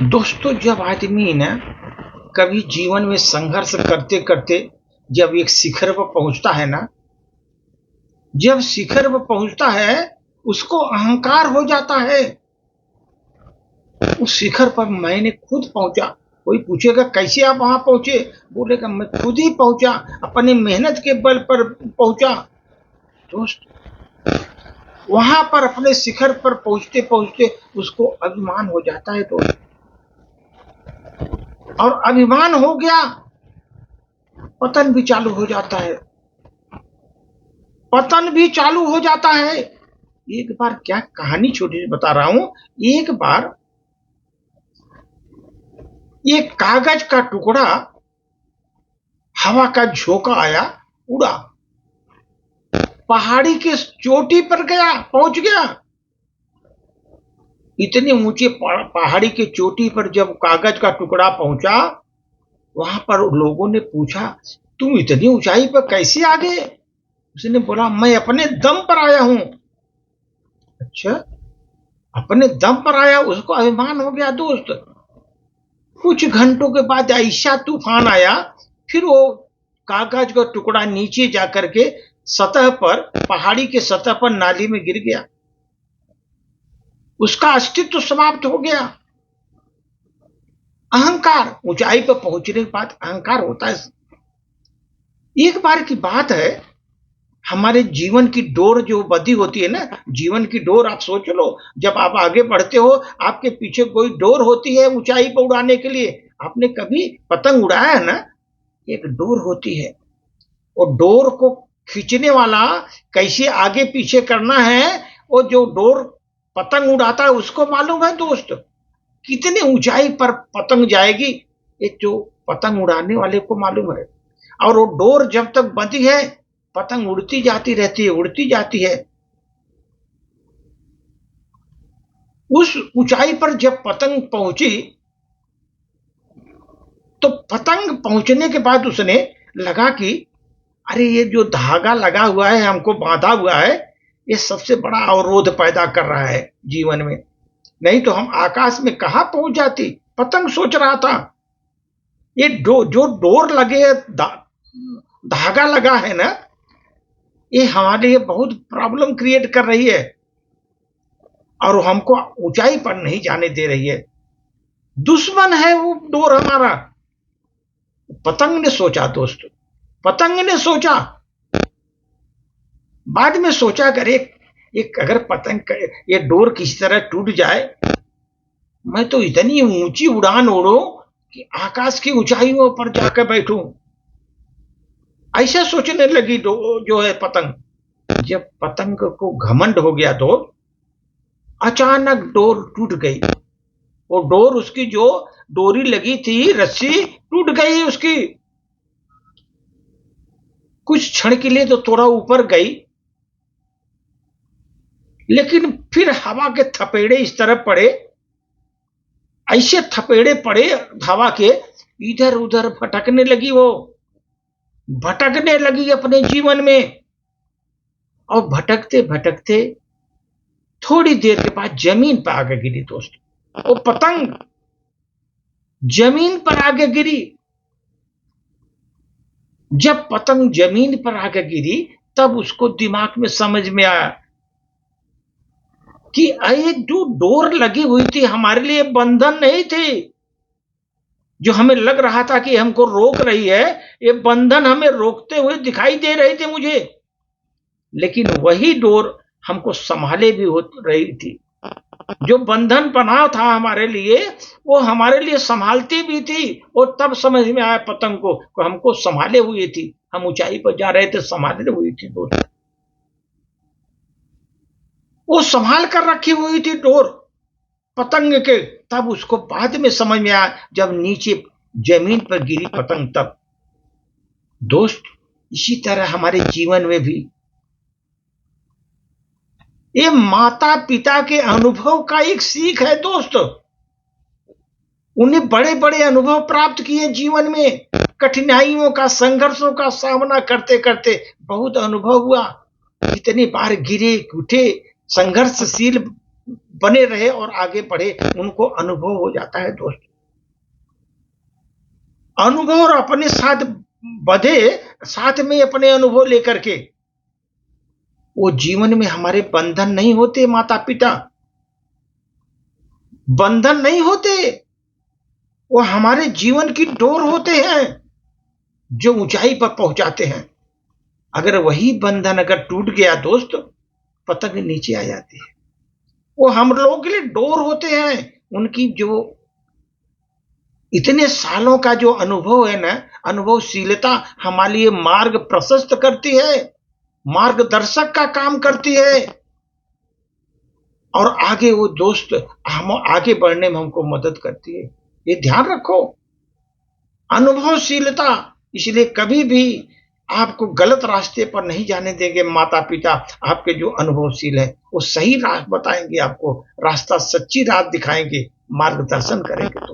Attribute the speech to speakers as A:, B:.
A: दोस्तों, जब आदमी ना कभी जीवन में संघर्ष करते करते जब एक शिखर पर पहुंचता है ना, जब शिखर पर पहुंचता है उसको अहंकार हो जाता है। उस शिखर पर मैंने खुद पहुंचा। कोई पूछेगा कैसे आप वहां पहुंचे, बोलेगा मैं खुद ही पहुंचा, अपनी मेहनत के बल पर पहुंचा। दोस्त, वहां पर अपने शिखर पर पहुंचते पहुंचते उसको अभिमान हो जाता है दोस्त, और अभिमान हो गया पतन भी चालू हो जाता है। पतन भी चालू हो जाता है। एक बार, क्या कहानी छोटी सी बता रहा हूं। एक बार एक कागज का टुकड़ा हवा का झोंका आया, उड़ा, पहाड़ी के चोटी पर गया, पहुंच गया। इतने ऊंचे पहाड़ी के चोटी पर जब कागज का टुकड़ा पहुंचा, वहां पर लोगों ने पूछा तुम इतनी ऊंचाई पर कैसे आ गए। उसने बोला मैं अपने दम पर आया हूं। अच्छा, अपने दम पर आया, उसको अभिमान हो गया दोस्त। कुछ घंटों के बाद ऐसा तूफान आया, फिर वो कागज का टुकड़ा नीचे जाकर के सतह पर, पहाड़ी के सतह पर नाली में गिर गया। उसका अस्तित्व समाप्त हो गया। अहंकार, ऊंचाई पर पहुंचने के बाद अहंकार होता है। एक बार की बात है, हमारे जीवन की डोर जो बंधी होती है ना, जीवन की डोर आप सोच लो, जब आप आगे बढ़ते हो आपके पीछे कोई डोर होती है ऊंचाई पर उड़ाने के लिए। आपने कभी पतंग उड़ाया है ना, एक डोर होती है, और डोर को खींचने वाला कैसे आगे पीछे करना है, वो जो डोर पतंग उड़ाता है उसको मालूम है दोस्त, कितनी ऊंचाई पर पतंग जाएगी, ये जो पतंग उड़ाने वाले को मालूम है। और वो डोर जब तक बंधी है पतंग उड़ती जाती रहती है, उड़ती जाती है। उस ऊंचाई पर जब पतंग पहुंची, तो पतंग पहुंचने के बाद उसने लगा कि अरे ये जो धागा लगा हुआ है, हमको बांधा हुआ है, ये सबसे बड़ा अवरोध पैदा कर रहा है जीवन में। नहीं तो हम आकाश में कहां पहुंच जाती। पतंग सोच रहा था ये जो डोर लगे, धागा लगा है ना, ये हमारे लिए बहुत प्रॉब्लम क्रिएट कर रही है और हमको ऊंचाई पर नहीं जाने दे रही है। दुश्मन है वो डोर हमारा। पतंग ने सोचा दोस्त, पतंग ने सोचा, बाद में सोचा कर एक अगर पतंग ये डोर किसी तरह टूट जाए, मैं तो इतनी ऊंची उड़ान उड़ूं कि आकाश की ऊंचाइयों पर जाकर बैठूं। ऐसा सोचने लगी जो है पतंग। जब पतंग को घमंड हो गया तो अचानक डोर टूट गई। वो डोर, उसकी जो डोरी लगी थी, रस्सी टूट गई उसकी। कुछ क्षण के लिए तो थोड़ा ऊपर गई, लेकिन फिर हवा के थपेड़े इस तरफ पड़े, ऐसे थपेड़े पड़े हवा के, इधर उधर भटकने लगी। वो भटकने लगी अपने जीवन में, और भटकते भटकते थोड़ी देर के बाद जमीन पर आके गिरी दोस्त। वो पतंग जमीन पर आके गिरी। जब पतंग जमीन पर आके गिरी, तब उसको दिमाग में समझ में आया कि ये जो डोर लगी हुई थी हमारे लिए बंधन नहीं थी। जो हमें लग रहा था कि हमको रोक रही है, ये बंधन हमें रोकते हुए दिखाई दे रहे थे मुझे, लेकिन वही डोर हमको संभाले भी हो रही थी। जो बंधन बना था हमारे लिए, वो हमारे लिए संभालती भी थी। और तब समझ में आया पतंग को हमको संभाले हुई थी, हम ऊंचाई पर जा रहे थे, संभाले हुई थी डोर, वो संभाल कर रखी हुई थी डोर पतंग के। तब उसको बाद में समझ में आया जब नीचे जमीन पर गिरी पतंग। तब दोस्त, इसी तरह हमारे जीवन में भी ये माता पिता के अनुभव का एक सीख है दोस्त। उन्हें बड़े बड़े अनुभव प्राप्त किए जीवन में, कठिनाइयों का, संघर्षों का सामना करते करते बहुत अनुभव हुआ। कितनी बार गिरे, उठे, संघर्षशील बने रहे और आगे बढ़े, उनको अनुभव हो जाता है दोस्त। अनुभव और अपने साथ बधे, साथ में अपने अनुभव लेकर के, वो जीवन में हमारे बंधन नहीं होते, माता पिता बंधन नहीं होते, वो हमारे जीवन की डोर होते हैं जो ऊंचाई पर पहुंचाते हैं। अगर वही बंधन अगर टूट गया दोस्त, पतंग नीचे आ जाती है। वो हम लोगों के लिए डोर होते हैं, उनकी जो इतने सालों का जो अनुभव है ना, अनुभवशीलता हमारे लिए मार्ग प्रशस्त करती है, मार्गदर्शक का काम करती है, और आगे वो दोस्त हम आगे बढ़ने में हमको मदद करती है। ये ध्यान रखो, अनुभवशीलता। इसलिए कभी भी आपको गलत रास्ते पर नहीं जाने देंगे माता पिता। आपके जो अनुभवशील है वो सही राह बताएंगे, आपको रास्ता, सच्ची राह दिखाएंगे, मार्गदर्शन करेंगे।